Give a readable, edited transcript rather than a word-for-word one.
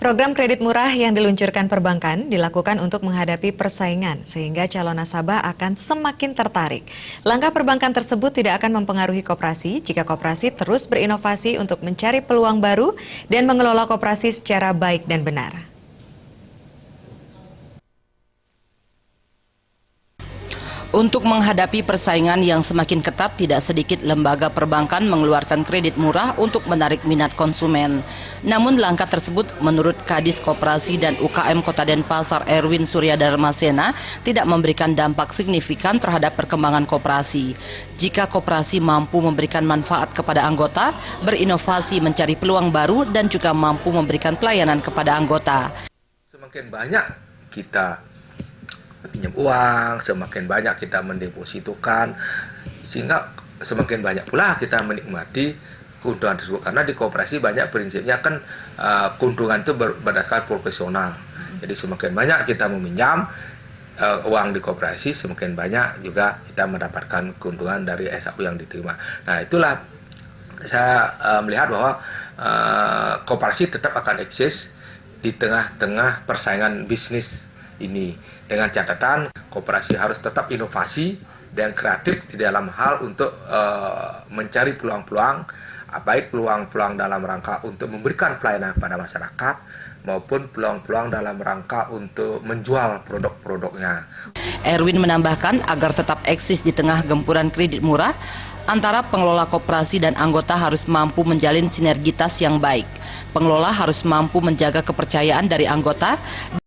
Program kredit murah yang diluncurkan perbankan dilakukan untuk menghadapi persaingan sehingga calon nasabah akan semakin tertarik. Langkah perbankan tersebut tidak akan mempengaruhi koperasi jika koperasi terus berinovasi untuk mencari peluang baru dan mengelola koperasi secara baik dan benar. Untuk menghadapi persaingan yang semakin ketat, tidak sedikit lembaga perbankan mengeluarkan kredit murah untuk menarik minat konsumen. Namun langkah tersebut menurut Kadis Koperasi dan UKM Kota Denpasar Erwin Suryadarmasena tidak memberikan dampak signifikan terhadap perkembangan koperasi. Jika koperasi mampu memberikan manfaat kepada anggota, berinovasi mencari peluang baru dan juga mampu memberikan pelayanan kepada anggota. Semakin banyak kita pinjam uang, semakin banyak kita mendepositokan, sehingga semakin banyak pula kita menikmati keuntungan tersebut. Karena di koperasi banyak prinsipnya kan keuntungan itu berdasarkan proporsional. Jadi semakin banyak kita meminjam uang di koperasi, semakin banyak juga kita mendapatkan keuntungan dari SAU yang diterima. Nah, itulah saya melihat bahwa koperasi tetap akan eksis di tengah-tengah persaingan bisnis ini, dengan catatan koperasi harus tetap inovasi dan kreatif di dalam hal untuk mencari peluang-peluang, baik peluang-peluang dalam rangka untuk memberikan pelayanan kepada masyarakat maupun peluang-peluang dalam rangka untuk menjual produk-produknya. Erwin menambahkan agar tetap eksis di tengah gempuran kredit murah, antara pengelola koperasi dan anggota harus mampu menjalin sinergitas yang baik. Pengelola harus mampu menjaga kepercayaan dari anggota